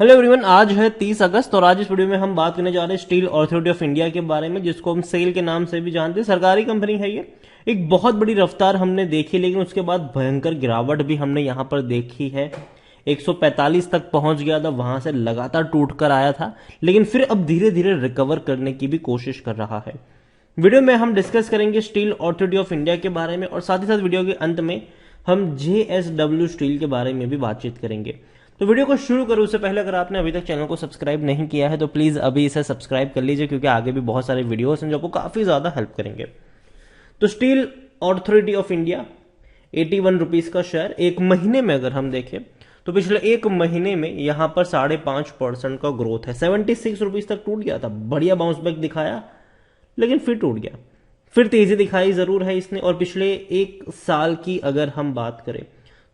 Hello everyone, आज है 30 अगस्त और आज इस वीडियो में हम बात करने जा रहे हैं स्टील अथॉरिटी ऑफ इंडिया के बारे में, जिसको हम सेल के नाम से भी जानते हैं। सरकारी कंपनी है ये। एक बहुत बड़ी रफ्तार हमने देखी, लेकिन उसके बाद भयंकर गिरावट भी हमने यहाँ पर देखी है। 145 तक पहुंच गया था, वहां से लगातार टूट कर आया था, लेकिन फिर अब धीरे धीरे रिकवर करने की भी कोशिश कर रहा है। वीडियो में हम डिस्कस करेंगे स्टील अथॉरिटी ऑफ इंडिया के बारे में, और साथ ही साथ वीडियो के अंत में हम JSW स्टील के बारे में भी बातचीत करेंगे। तो वीडियो को शुरू करूं उससे पहले अगर आपने अभी तक चैनल को सब्सक्राइब नहीं किया है तो प्लीज अभी इसे सब्सक्राइब कर लीजिए, क्योंकि आगे भी बहुत सारे वीडियोस हैं जो आपको काफी ज्यादा हेल्प करेंगे। तो steel authority of India 81 rupees का शेयर। एक महीने में अगर हम देखें तो पिछले एक महीने में यहां पर 5.5% का ग्रोथ है। 76 रुपीज तक टूट गया था, बढ़िया बाउंस बैक दिखाया, लेकिन फिर टूट गया। फिर तेजी दिखाई जरूर है इसने, और पिछले एक साल की अगर हम बात करें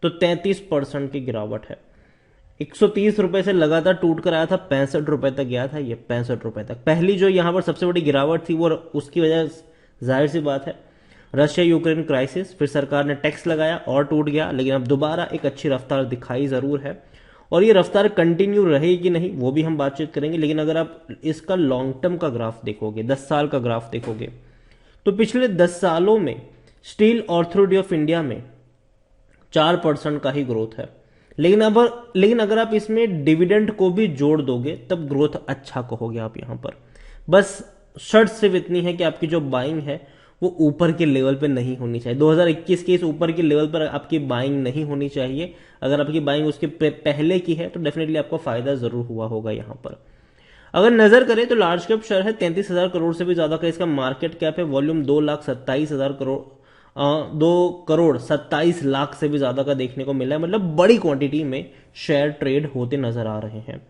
तो 33% की गिरावट है। 130 रुपए से लगातार टूट कर आया था, 65 रुपए तक गया था ये, 65 रुपए तक। पहली जो यहां पर सबसे बड़ी गिरावट थी वो उसकी वजह जाहिर सी बात है रशिया यूक्रेन क्राइसिस, फिर सरकार ने टैक्स लगाया और टूट गया। लेकिन अब दोबारा एक अच्छी रफ्तार दिखाई जरूर है, और ये रफ्तार कंटिन्यू रहेगी कि नहीं वो भी हम बातचीत करेंगे। लेकिन अगर आप इसका लॉन्ग टर्म का ग्राफ देखोगे, 10 साल का ग्राफ देखोगे, तो पिछले 10 सालों में स्टील अथॉरिटी ऑफ इंडिया में 4% का ही ग्रोथ है। लेकिन अगर आप इसमें डिविडेंड को भी जोड़ दोगे तब ग्रोथ अच्छा कहोगे आप यहां पर। बस शर्त सिर्फ इतनी है कि आपकी जो बाइंग है वो ऊपर के लेवल पे नहीं होनी चाहिए। 2021 के इस ऊपर के लेवल पर आपकी बाइंग नहीं होनी चाहिए। अगर आपकी बाइंग उसके पहले की है तो डेफिनेटली आपको फायदा जरूर हुआ होगा यहां पर। अगर नजर करें तो लार्ज कैप शेयर है, 33,000 करोड़ से भी ज्यादा का इसका मार्केट कैप है। वॉल्यूम 2,27,000 करोड़ 2,27,00,000 से भी ज्यादा का देखने को मिला है। मतलब बड़ी क्वांटिटी में शेयर ट्रेड होते नजर आ रहे हैं।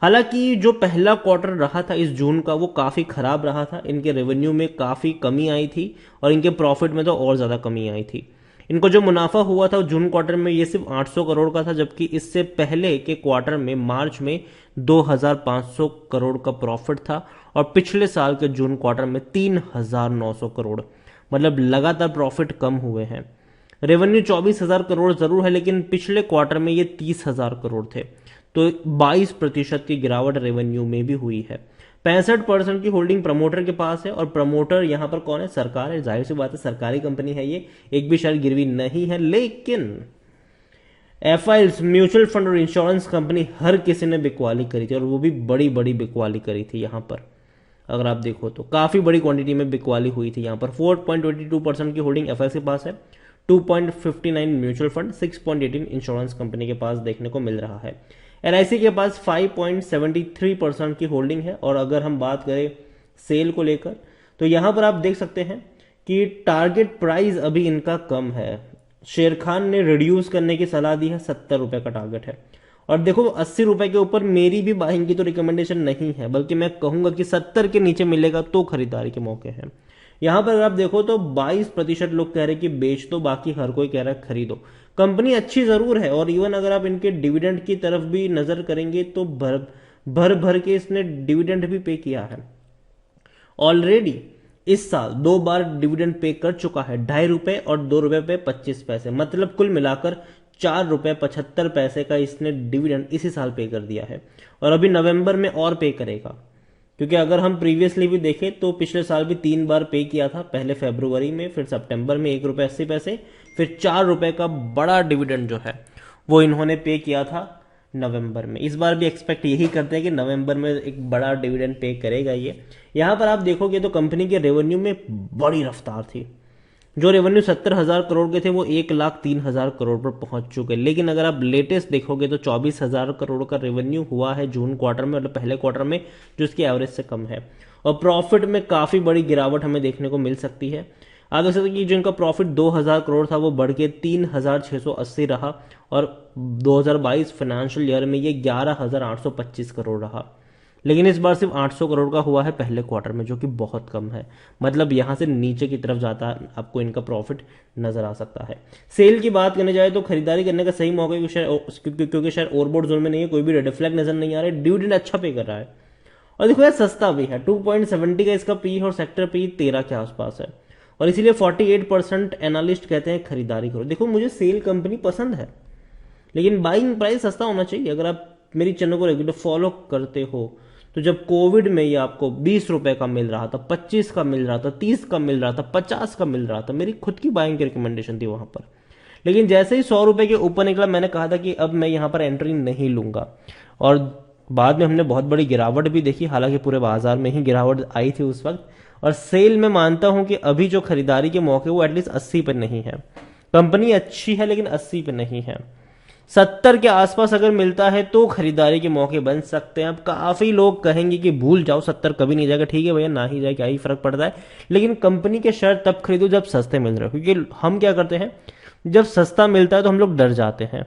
हालांकि जो पहला क्वार्टर रहा था इस जून का वो काफी खराब रहा था। इनके रेवेन्यू में काफी कमी आई थी और इनके प्रॉफिट में तो और ज्यादा कमी आई थी। इनको जो मुनाफा हुआ था जून क्वार्टर में ये सिर्फ 800 करोड़ का था, जबकि इससे पहले के क्वार्टर में मार्च में 2,500 करोड़ का प्रॉफिट था, और पिछले साल के जून क्वार्टर में 3,900 करोड़। मतलब लगातार प्रॉफिट कम हुए हैं। रेवेन्यू 24,000 करोड़ जरूर है, लेकिन पिछले क्वार्टर में ये 30,000 करोड़ थे, तो 22% की गिरावट रेवेन्यू में भी हुई है। 65% की होल्डिंग प्रमोटर के पास है, और प्रमोटर यहां पर कौन है? सरकार है। जाहिर सी बात है, सरकारी कंपनी है ये, एक भी शेयर गिरवी नहीं है। लेकिन एफआईएल्स म्यूचुअल फंड और इंश्योरेंस कंपनी हर किसी ने बिकवाली करी थी, और वो भी बड़ी बड़ी बिकवाली करी थी। यहां पर अगर आप देखो तो काफी बड़ी क्वांटिटी में बिकवाली हुई थी। यहां पर 4.22% की होल्डिंग एफआईएल्स के पास है, 2.59 म्यूचुअल फंड, 6.18 इंश्योरेंस कंपनी के पास देखने को मिल रहा है। एलआईसी के पास 5.73% की होल्डिंग है। और अगर हम बात करें सेल को लेकर तो यहां पर आप देख सकते हैं कि टारगेट प्राइस अभी इनका कम है। शेर खान ने रिड्यूस करने की सलाह दी है, 70 रुपए का टारगेट है। और देखो 80 रुपए के ऊपर मेरी भी बाइंग की तो रिकमेंडेशन नहीं है, बल्कि मैं कहूंगा कि 70 के नीचे मिलेगा तो खरीदारी के मौके हैं। यहां पर अगर आप देखो तो 22% लोग कह रहे हैं कि बेच दो, बाकी हर कोई कह रहा है खरीदो। कंपनी अच्छी जरूर है, और इवन अगर आप इनके डिविडेंड की तरफ भी नजर करेंगे तो भर भर के इसने डिविडेंड भी पे किया है। ऑलरेडी इस साल 2 बार डिविडेंड पे कर चुका है, 2.5 रुपए और 2 रुपए पे 25 पैसे। मतलब कुल मिलाकर 4 रुपए 75 पैसे का इसने डिविडेंड इसी साल पे कर दिया है, और अभी नवंबर में और पे करेगा। क्योंकि अगर हम प्रीवियसली भी देखें तो पिछले साल भी 3 बार पे किया था, पहले फरवरी में, फिर सितंबर में 1 रुपए 80 पैसे, फिर 4 रुपए का बड़ा डिविडेंड जो है वो इन्होंने पे किया था नवंबर में। इस बार भी एक्सपेक्ट यही करते हैं कि नवंबर में एक बड़ा डिविडेंड पे करेगा ये। यहां पर आप देखोगे तो कंपनी के रेवेन्यू में बड़ी रफ्तार थी। जो रेवेन्यू 70,000 करोड़ के थे वो 1,03,000 करोड़ पर पहुंच चुके। लेकिन अगर आप लेटेस्ट देखोगे तो 24,000 करोड़ का रेवेन्यू हुआ है जून क्वार्टर में, मतलब पहले क्वार्टर में, जो इसकी एवरेज से कम है। और प्रॉफिट में काफी बड़ी गिरावट हमें देखने को मिल सकती है। आप देख सकते हैं कि जो इनका प्रॉफिट 2,000 करोड़ था वो बढ़ के 3,680 रहा, और 2022 फाइनेंशियल ईयर में ये 11,825 करोड़ रहा। लेकिन इस बार सिर्फ 800 करोड़ का हुआ है पहले क्वार्टर में, जो कि बहुत कम है। मतलब यहां से नीचे की तरफ जाता आपको इनका प्रॉफिट नजर आ सकता है। सेल की बात करने जाए तो खरीदारी करने का सही मौका क्योंकि शेयर ओवरबॉट जोन में नहीं है, कोई भी रेड फ्लैग नजर नहीं आ रहा है, डिविडेंड अच्छा पे कर रहा है, और देखो यार सस्ता भी है। 2.70 का इसका पी है, और सेक्टर पी 13 के आसपास है, और इसीलिए 48% एनालिस्ट कहते हैं खरीदारी करो। देखो मुझे सेल कंपनी पसंद है, लेकिन बाइंग प्राइस सस्ता होना चाहिए। अगर आप मेरी चैनल को रेगुलर फॉलो करते हो तो जब कोविड में ये आपको 20 रुपए का मिल रहा था, 25 का मिल रहा था, 30 का मिल रहा था, 50 का मिल रहा था, मेरी खुद की बाइंग की रिकमेंडेशन थी वहां पर। लेकिन जैसे ही 100 रुपए के ऊपर निकला मैंने कहा था कि अब मैं यहां पर एंट्री नहीं लूंगा, और बाद में हमने बहुत बड़ी गिरावट भी देखी। हालांकि पूरे बाजार में ही गिरावट आई थी उस वक्त, और सेल में मानता हूं कि अभी जो खरीदारी के मौके वो एटलीस्ट 80 पे नहीं है। कंपनी अच्छी है लेकिन 80 पे नहीं है। 70 के आसपास अगर मिलता है तो खरीदारी के मौके बन सकते हैं। अब काफी लोग कहेंगे कि भूल जाओ, 70 कभी नहीं जाएगा। ठीक है भैया, ना ही जाए, क्या ही फर्क पड़ता है। लेकिन कंपनी के शेयर तब खरीदो जब सस्ते मिल रहे हो, क्योंकि हम क्या करते हैं, जब सस्ता मिलता है तो हम लोग डर जाते हैं।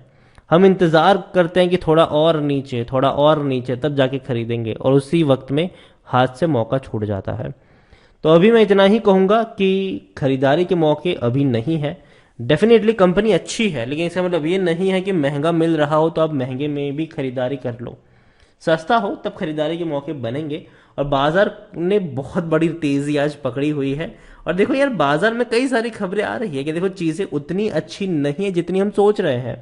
हम इंतजार करते हैं कि थोड़ा और नीचे, थोड़ा और नीचे, तब जाके खरीदेंगे, और उसी वक्त में हाथ से मौका छूट जाता है। तो अभी मैं इतना ही कहूंगा कि खरीदारी के मौके अभी नहीं है। डेफिनेटली कंपनी अच्छी है, लेकिन इसका मतलब ये नहीं है कि महंगा मिल रहा हो तो आप महंगे में भी खरीदारी कर लो। सस्ता हो तब खरीदारी के मौके बनेंगे। और बाजार ने बहुत बड़ी तेजी आज पकड़ी हुई है। और देखो यार, बाजार में कई सारी खबरें आ रही है कि देखो चीजें उतनी अच्छी नहीं है जितनी हम सोच रहे हैं।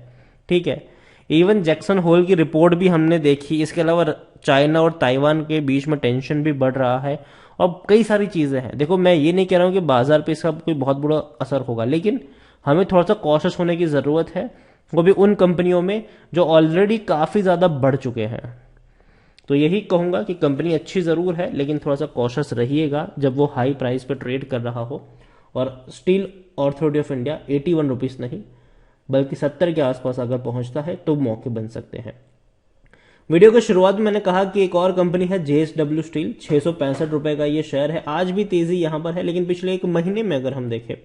ठीक है, इवन जैक्सन होल की रिपोर्ट भी हमने देखी। इसके अलावा चाइना और ताइवान के बीच में टेंशन भी बढ़ रहा है, और कई सारी चीजें हैं। देखो मैं ये नहीं कह रहा हूं कि बाजार पे इसका कोई बहुत बुरा असर होगा, लेकिन हमें थोड़ा सा कॉशियस होने की जरूरत है, वो भी उन कंपनियों में जो ऑलरेडी काफी ज्यादा बढ़ चुके हैं। तो यही कहूंगा कि कंपनी अच्छी जरूर है, लेकिन थोड़ा सा कॉशियस रहिएगा जब वो हाई प्राइस पे ट्रेड कर रहा हो। और steel authority of India 81 rupees नहीं बल्कि 70 के आसपास अगर पहुंचता है तो मौके बन सकते हैं। वीडियो की शुरुआत में मैंने कहा कि एक और कंपनी है JSW स्टील, 665 रुपए का ये शेयर है। आज भी तेजी यहां पर है, लेकिन पिछले एक महीने में अगर हम देखें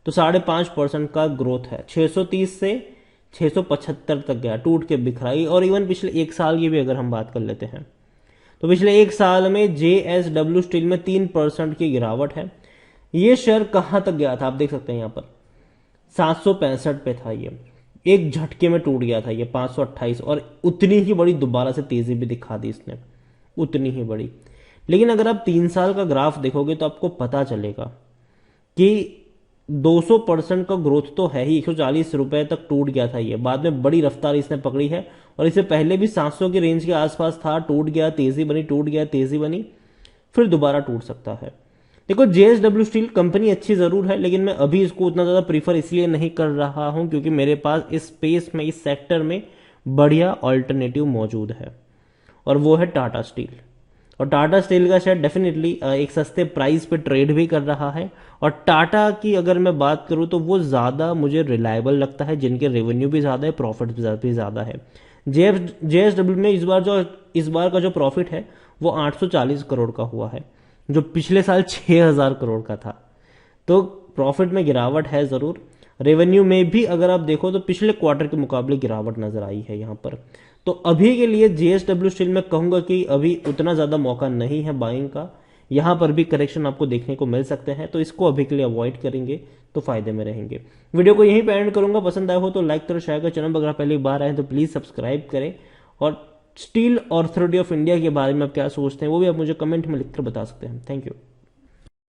तो 5.5% का ग्रोथ है। 630 से 675 तक गया, टूट के बिखराई। और इवन पिछले एक साल की भी अगर हम बात कर लेते हैं तो पिछले एक साल में JSW स्टील में 3% की गिरावट है। ये शेयर कहां तक गया था आप देख सकते हैं, यहां पर 765 पे था। ये एक झटके में टूट गया था ये 528, और उतनी ही बड़ी दोबारा से तेजी भी दिखा दी इसने, उतनी ही बड़ी। लेकिन अगर आप 3 साल का ग्राफ देखोगे तो आपको पता चलेगा कि 200% का ग्रोथ तो है ही। 140 रुपए तक टूट गया था ये, बाद में बड़ी रफ्तार इसने पकड़ी है। और इससे पहले भी 700 की रेंज के आसपास था, टूट गया, तेजी बनी, टूट गया, तेजी बनी, फिर दोबारा टूट सकता है। देखो JSW स्टील कंपनी अच्छी जरूर है, लेकिन मैं अभी इसको उतना ज्यादा प्रीफर इसलिए नहीं कर रहा हूं क्योंकि मेरे पास इस स्पेस में, इस सेक्टर में बढ़िया ऑल्टरनेटिव मौजूद है, और वो है टाटा स्टील। और टाटा स्टील का शेयर डेफिनेटली एक सस्ते प्राइस पे ट्रेड भी कर रहा है। और टाटा की अगर मैं बात करूं तो वो ज्यादा मुझे रिलायबल लगता है, जिनके रेवेन्यू भी ज्यादा है, प्रॉफिट भी ज्यादा है। JSW में इस बार का जो प्रॉफिट है वो 840 करोड़ का हुआ है, जो पिछले साल 6000 करोड़ का था। तो प्रॉफिट में गिरावट है जरूर। रेवेन्यू में भी अगर आप देखो तो पिछले क्वार्टर के मुकाबले गिरावट नजर आई है यहां पर। तो अभी के लिए JSW स्टील में कहूंगा कि अभी उतना ज्यादा मौका नहीं है बाइंग का। यहां पर भी करेक्शन आपको देखने को मिल सकते हैं, तो इसको अभी के लिए अवॉइड करेंगे तो फायदे में रहेंगे। वीडियो को यहीं पे एंड करूंगा। पसंद आया हो तो लाइक करो, शेयर करो। चैनल पर अगर पहली बार आए तो प्लीज सब्सक्राइब करें। और स्टील ऑथोरिटी ऑफ इंडिया के बारे में आप क्या सोचते हैं वो भी आप मुझे कमेंट में लिखकर बता सकते हैं। Thank you.